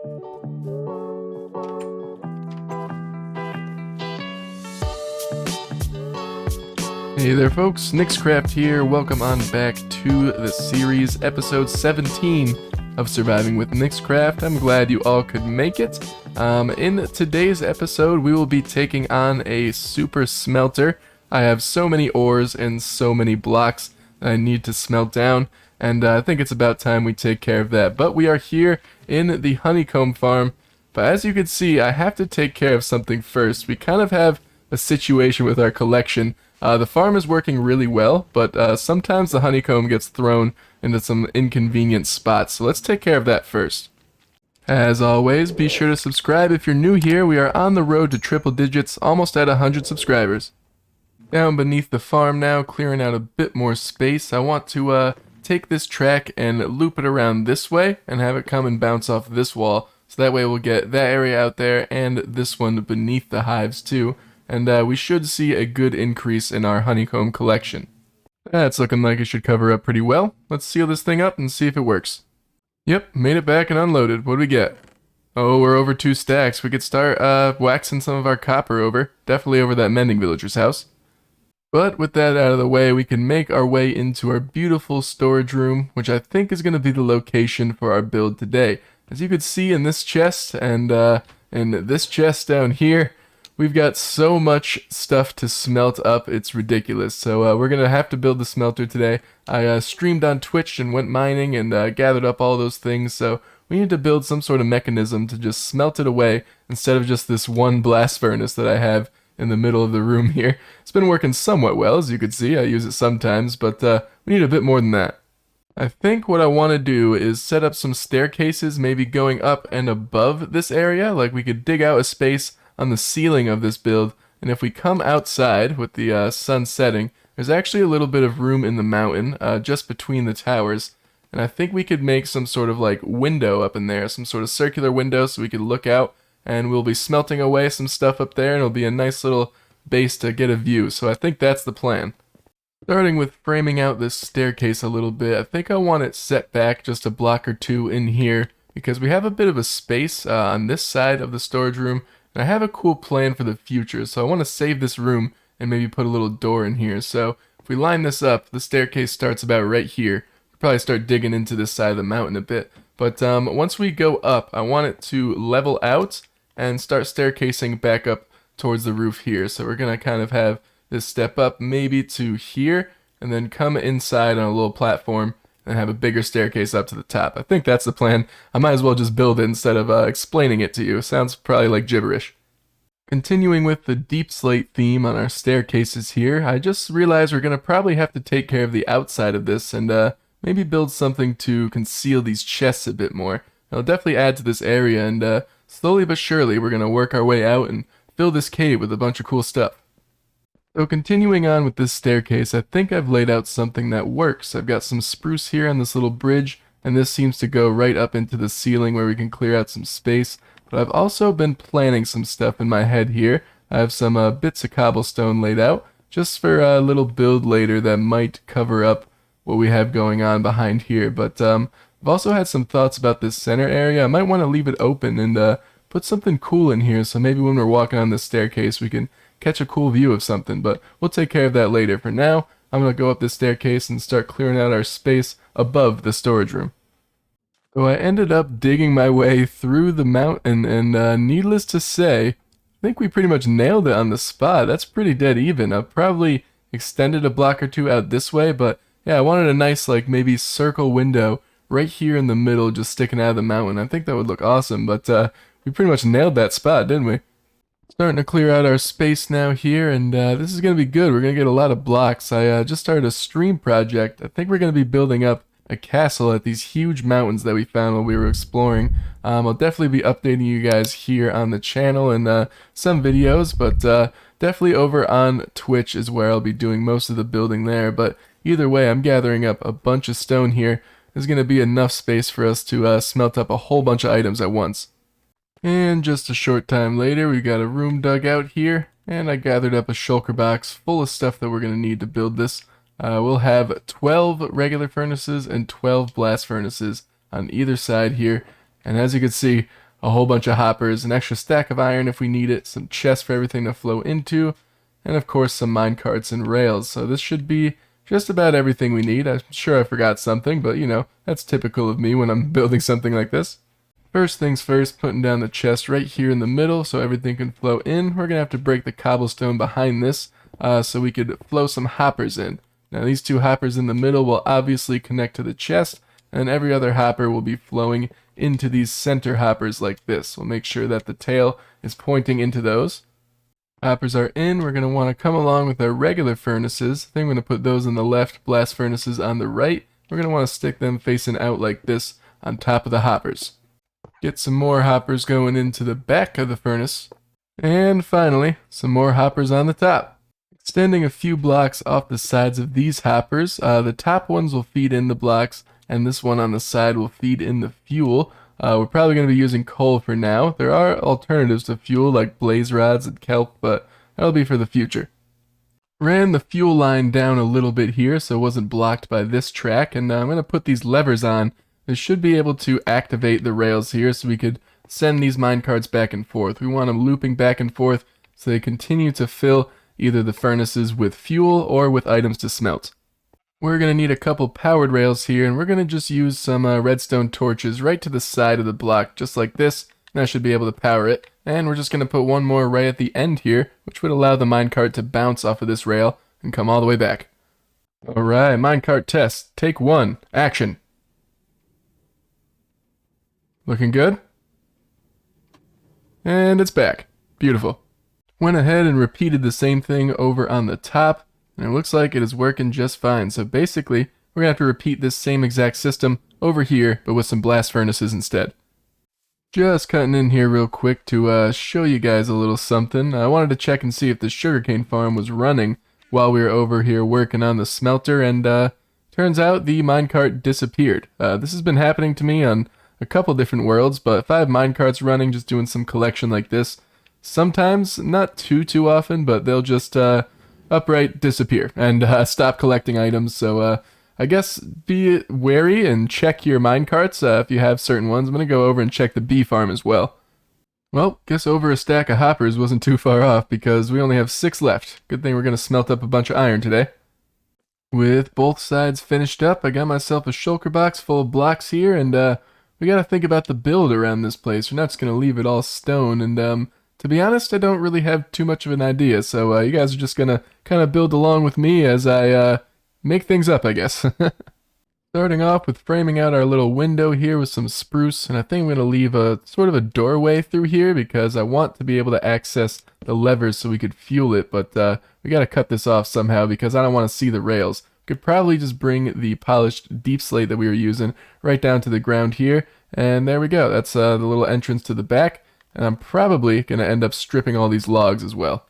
Hey there folks, niXcraft here. Welcome on back to the series, episode 17 of Surviving with niXcraft. I'm glad you all could make it. In today's episode, we will be taking on a super smelter. I have so many ores and so many blocks that I need to smelt down, and I think it's about time we take care of that. But we are here in the honeycomb farm, but as you can see, I have to take care of something first. We kind of have a situation with our collection. The farm is working really well, but sometimes the honeycomb gets thrown into some inconvenient spots, so let's take care of that first. As always, be sure to subscribe if you're new here. We are on the road to triple digits, almost at 100 subscribers. Down beneath the farm now, clearing out a bit more space. I want to take this track and loop it around this way and have it come and bounce off this wall, so that way we'll get that area out there and this one beneath the hives too. And we should see a good increase in our honeycomb collection. That's looking like it should cover up pretty well. Let's seal this thing up and see if it works. Yep, made it back and unloaded. What do we get? Oh, we're over 2 stacks. We could start waxing some of our copper over. Definitely over that mending villager's house. But with that out of the way, we can make our way into our beautiful storage room, which I think is going to be the location for our build today. As you can see in this chest and in this chest down here, we've got so much stuff to smelt up, it's ridiculous. So we're going to have to build the smelter today. I streamed on Twitch and went mining and gathered up all those things, so we need to build some sort of mechanism to just smelt it away instead of just this one blast furnace that I have in the middle of the room here. It's been working somewhat well, as you can see. I use it sometimes, but we need a bit more than that. I think what I want to do is set up some staircases, maybe going up and above this area. Like we could dig out a space on the ceiling of this build, and if we come outside with the sun setting, there's actually a little bit of room in the mountain just between the towers, and I think we could make some sort of like window up in there, some sort of circular window so we could look out, and we'll be smelting away some stuff up there, and it'll be a nice little base to get a view. So I think that's the plan. Starting with framing out this staircase a little bit, I think I want it set back just a block or two in here, because we have a bit of a space on this side of the storage room, and I have a cool plan for the future, so I want to save this room and maybe put a little door in here. So if we line this up, the staircase starts about right here. We'll probably start digging into this side of the mountain a bit. But once we go up, I want it to level out and start staircasing back up towards the roof here. So we're going to kind of have this step up maybe to here, and then come inside on a little platform and have a bigger staircase up to the top. I think that's the plan. I might as well just build it instead of explaining it to you. Sounds probably like gibberish. Continuing with the deep slate theme on our staircases here, I just realized we're going to probably have to take care of the outside of this and maybe build something to conceal these chests a bit more. It'll definitely add to this area, and slowly but surely we're going to work our way out and fill this cave with a bunch of cool stuff. So continuing on with this staircase, I think I've laid out something that works. I've got some spruce here on this little bridge, and this seems to go right up into the ceiling where we can clear out some space. But I've also been planning some stuff in my head here. I have some bits of cobblestone laid out, just for a little build later that might cover up what we have going on behind here. But I've also had some thoughts about this center area. I might want to leave it open and put something cool in here, so maybe when we're walking on this staircase we can catch a cool view of something, but we'll take care of that later. For now, I'm going to go up this staircase and start clearing out our space above the storage room. So I ended up digging my way through the mountain, and needless to say, I think we pretty much nailed it on the spot. That's pretty dead even. I've probably extended a block or two out this way, but yeah, I wanted a nice like maybe circle window right here in the middle just sticking out of the mountain. I think that would look awesome, but we pretty much nailed that spot, didn't we? Starting to clear out our space now here, and this is going to be good. We're going to get a lot of blocks. I just started a stream project. I think we're going to be building up a castle at these huge mountains that we found while we were exploring. I'll definitely be updating you guys here on the channel and some videos, but definitely over on Twitch is where I'll be doing most of the building there. But either way, I'm gathering up a bunch of stone here. There's going to be enough space for us to smelt up a whole bunch of items at once. And just a short time later, we got a room dug out here, and I gathered up a shulker box full of stuff that we're going to need to build this. We'll have 12 regular furnaces and 12 blast furnaces on either side here, and as you can see, a whole bunch of hoppers, an extra stack of iron if we need it, some chests for everything to flow into, and of course some minecarts and rails. So this should be just about everything we need. I'm sure I forgot something, but you know, that's typical of me when I'm building something like this. First things first, putting down the chest right here in the middle so everything can flow in. We're going to have to break the cobblestone behind this so we could flow some hoppers in. Now these two hoppers in the middle will obviously connect to the chest, and every other hopper will be flowing into these center hoppers like this. We'll make sure that the tail is pointing into those. Hoppers are in. We're going to want to come along with our regular furnaces. I think I'm going to put those on the left, blast furnaces on the right. We're going to want to stick them facing out like this on top of the hoppers. Get some more hoppers going into the back of the furnace. And finally, some more hoppers on the top. Extending a few blocks off the sides of these hoppers. The top ones will feed in the blocks, and this one on the side will feed in the fuel. We're probably going to be using coal for now. There are alternatives to fuel like blaze rods and kelp, but that'll be for the future. Ran the fuel line down a little bit here so it wasn't blocked by this track, and I'm going to put these levers on. This should be able to activate the rails here so we could send these minecarts back and forth. We want them looping back and forth so they continue to fill either the furnaces with fuel or with items to smelt. We're going to need a couple powered rails here, and we're going to just use some redstone torches right to the side of the block, just like this, and that should be able to power it. And we're just going to put one more right at the end here, which would allow the minecart to bounce off of this rail and come all the way back. Alright, minecart test. Take 1. Action. Looking good? And it's back. Beautiful. Went ahead and repeated the same thing over on the top, and it looks like it is working just fine. So basically, we're going to have to repeat this same exact system over here, but with some blast furnaces instead. Just cutting in here real quick to show you guys a little something. I wanted to check and see if the sugarcane farm was running while we were over here working on the smelter, and turns out the minecart disappeared. This has been happening to me on a couple different worlds, but if I have minecarts running just doing some collection like this, sometimes, not too often, but they'll just upright disappear and stop collecting items. So I guess be wary and check your minecarts if you have certain ones. I'm going to go over and check the bee farm as well. Well, guess over a stack of hoppers wasn't too far off because we only have 6 left. Good thing we're going to smelt up a bunch of iron today. With both sides finished up, I got myself a shulker box full of blocks here, and we got to think about the build around this place. We're not just going to leave it all stone, and to be honest, I don't really have too much of an idea, so you guys are just going to kind of build along with me as I make things up, I guess. Starting off with framing out our little window here with some spruce, and I think I'm going to leave a sort of a doorway through here because I want to be able to access the levers so we could fuel it, but we got to cut this off somehow because I don't want to see the rails. We could probably just bring the polished deep slate that we were using right down to the ground here, and there we go. That's the little entrance to the back. And I'm probably going to end up stripping all these logs as well.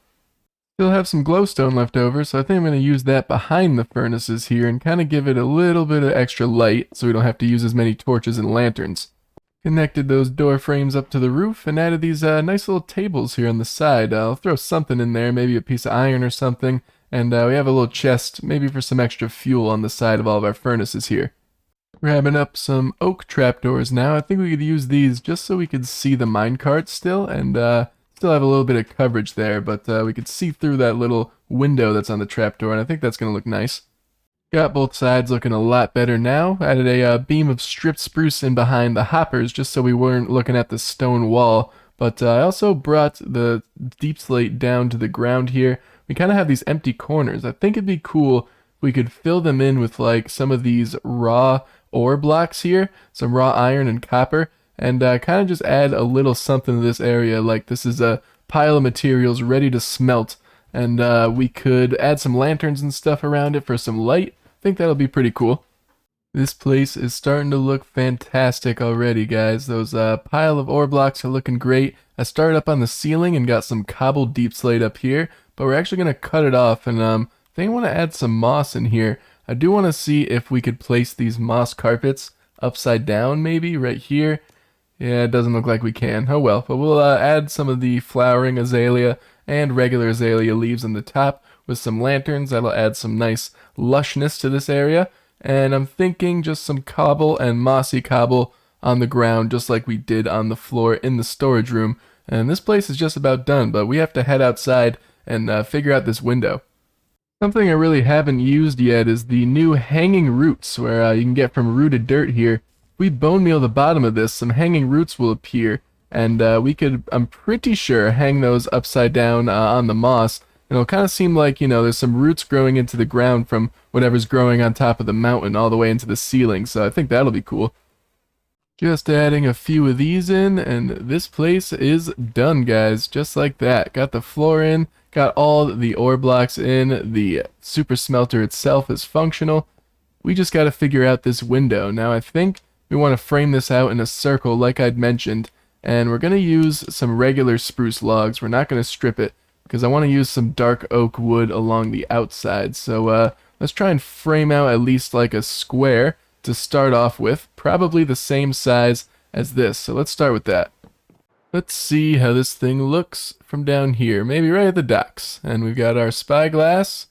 Still have some glowstone left over, so I think I'm going to use that behind the furnaces here and kind of give it a little bit of extra light so we don't have to use as many torches and lanterns. Connected those door frames up to the roof and added these nice little tables here on the side. I'll throw something in there, maybe a piece of iron or something, and we have a little chest, maybe for some extra fuel on the side of all of our furnaces here. Grabbing up some oak trapdoors now. I think we could use these just so we could see the minecart still, and still have a little bit of coverage there, but we could see through that little window that's on the trapdoor, and I think that's going to look nice. Got both sides looking a lot better now. Added a beam of stripped spruce in behind the hoppers just so we weren't looking at the stone wall, but I also brought the deep slate down to the ground here. We kind of have these empty corners. I think it'd be cool if we could fill them in with like some of these raw ore blocks here, some raw iron and copper, and kind of just add a little something to this area, like this is a pile of materials ready to smelt, and we could add some lanterns and stuff around it for some light. I think that'll be pretty cool. This place is starting to look fantastic already, guys. Those pile of ore blocks are looking great. I started up on the ceiling and got some cobbled deep slate up here, but we're actually going to cut it off, and I think I want to add some moss in here. I do want to see if we could place these moss carpets upside down, maybe, right here. Yeah, it doesn't look like we can. Oh well, but we'll add some of the flowering azalea and regular azalea leaves on the top with some lanterns. That'll add some nice lushness to this area. And I'm thinking just some cobble and mossy cobble on the ground just like we did on the floor in the storage room. And this place is just about done, but we have to head outside and figure out this window. Something I really haven't used yet is the new hanging roots, where you can get from rooted dirt here. If we bone meal the bottom of this, some hanging roots will appear, and we could, I'm pretty sure, hang those upside down on the moss. And it'll kind of seem like, you know, there's some roots growing into the ground from whatever's growing on top of the mountain all the way into the ceiling, so I think that'll be cool. Just adding a few of these in, and this place is done, guys, just like that. Got the floor in, got all the ore blocks in, the super smelter itself is functional. We just got to figure out this window. Now I think we want to frame this out in a circle like I'd mentioned, and we're going to use some regular spruce logs. We're not going to strip it, because I want to use some dark oak wood along the outside. So let's try and frame out at least like a square to start off with, probably the same size as this. So let's start with that. Let's see how this thing looks from down here, maybe right at the docks. And we've got our spyglass.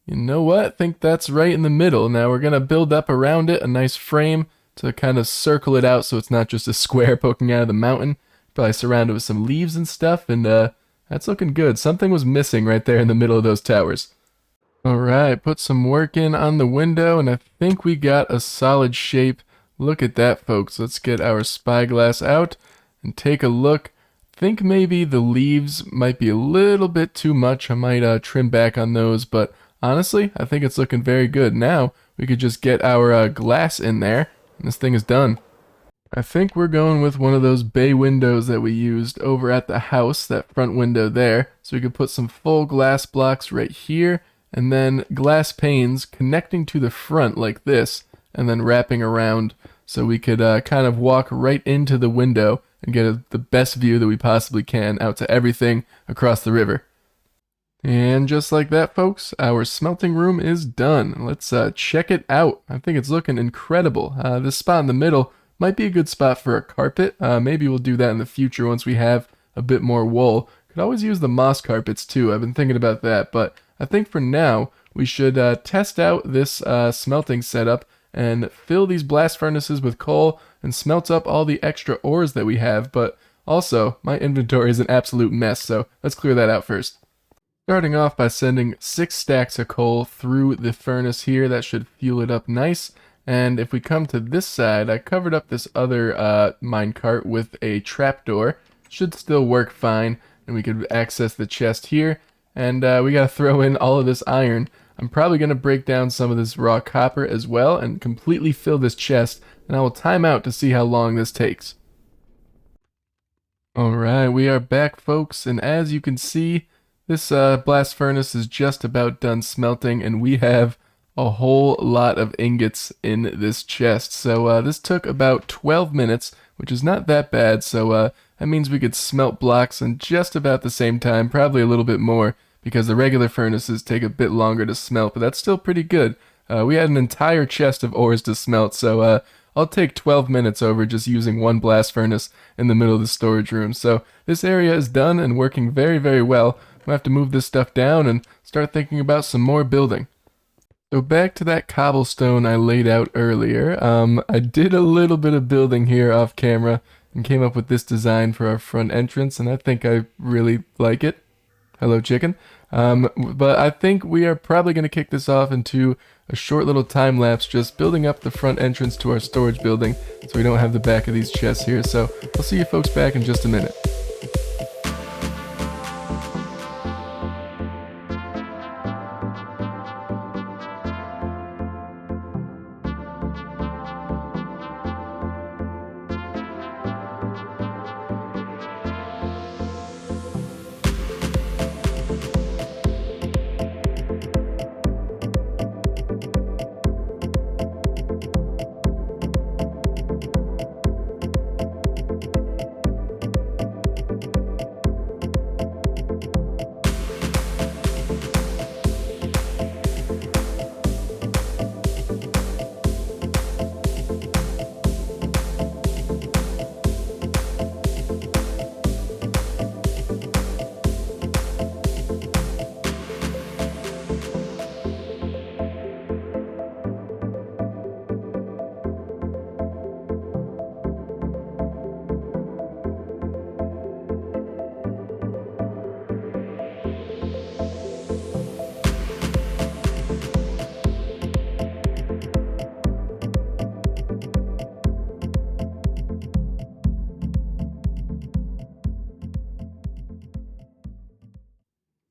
You know what? I think that's right in the middle. Now we're going to build up around it a nice frame to kind of circle it out so it's not just a square poking out of the mountain. Probably surround it with some leaves and stuff, and that's looking good. Something was missing right there in the middle of those towers. Alright, put some work in on the window, and I think we got a solid shape. Look at that, folks. Let's get our spyglass out and take a look. I think maybe the leaves might be a little bit too much. I might trim back on those, but honestly, I think it's looking very good. Now, we could just get our glass in there, and this thing is done. I think we're going with one of those bay windows that we used over at the house, that front window there. So we could put some full glass blocks right here, and then glass panes connecting to the front like this, and then wrapping around so we could kind of walk right into the window and get the best view that we possibly can out to everything across the river. And just like that, folks, our smelting room is done. Let's check it out. I think it's looking incredible. This spot in the middle might be a good spot for a carpet. Maybe we'll do that in the future once we have a bit more wool. Could always use the moss carpets too. I've been thinking about that, but I think for now we should test out this smelting setup and fill these blast furnaces with coal and smelt up all the extra ores that we have. But also, my inventory is an absolute mess, so let's clear that out first. Starting off by sending 6 stacks of coal through the furnace here. That should fuel it up nice. And if we come to this side, I covered up this other minecart with a trapdoor. Should still work fine, and we could access the chest here. And we gotta throw in all of this iron. I'm probably gonna break down some of this raw copper as well and completely fill this chest, and I will time out to see how long this takes. Alright, we are back, folks, and as you can see, this blast furnace is just about done smelting, and we have a whole lot of ingots in this chest. So this took about 12 minutes, which is not that bad, so that means we could smelt blocks in just about the same time, probably a little bit more, because the regular furnaces take a bit longer to smelt, but that's still pretty good. We had an entire chest of ores to smelt, so I'll take 12 minutes over just using one blast furnace in the middle of the storage room. So this area is done and working very, very well. I'm gonna have to move this stuff down and start thinking about some more building. So back to that cobblestone I laid out earlier. I did a little bit of building here off camera and came up with this design for our front entrance, and I think I really like it. Hello, chicken. But I think we are probably going to kick this off into a short little time lapse, just building up the front entrance to our storage building so we don't have the back of these chests here. So I'll see you folks back in just a minute.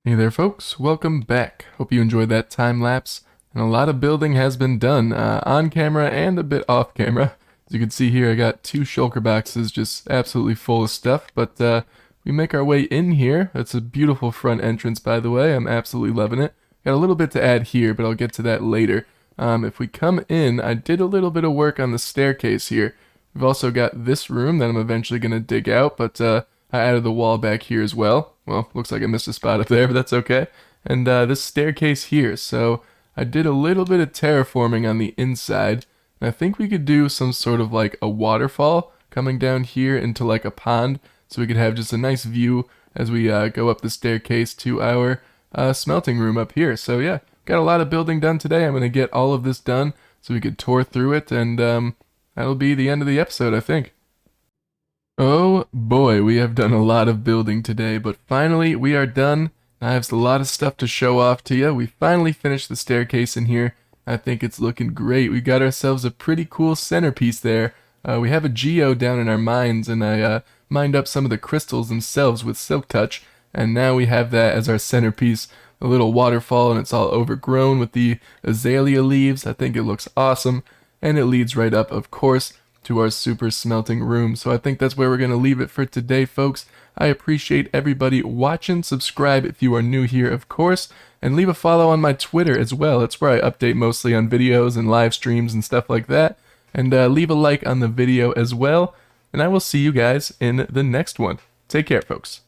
Hey there folks, welcome back. Hope you enjoyed that time lapse. And a lot of building has been done, on camera and a bit off camera. As you can see here, I got 2 shulker boxes just absolutely full of stuff, but we make our way in here. It's a beautiful front entrance, by the way. I'm absolutely loving it. Got a little bit to add here, but I'll get to that later. If we come in, I did a little bit of work on the staircase here. We've also got this room that I'm eventually going to dig out, but I added the wall back here as well. Well, looks like I missed a spot up there, but that's okay. And this staircase here, so I did a little bit of terraforming on the inside. And I think we could do some sort of like a waterfall coming down here into like a pond, so we could have just a nice view as we go up the staircase to our smelting room up here. So yeah, got a lot of building done today. I'm going to get all of this done so we could tour through it, and that'll be the end of the episode, I think. Oh boy, we have done a lot of building today, but finally we are done. I have a lot of stuff to show off to you. We finally finished the staircase in here. I think it's looking great. We got ourselves a pretty cool centerpiece there. We have a geo down in our mines, and I mined up some of the crystals themselves with Silk Touch, and now we have that as our centerpiece. A little waterfall, and it's all overgrown with the azalea leaves. I think it looks awesome, and it leads right up, of course, to our super smelting room. So I think that's where we're going to leave it for today, folks. I appreciate everybody watching. Subscribe if you are new here, of course, and leave a follow on my Twitter as well. That's where I update mostly on videos and live streams and stuff like that. And leave a like on the video as well. And I will see you guys in the next one. Take care, folks.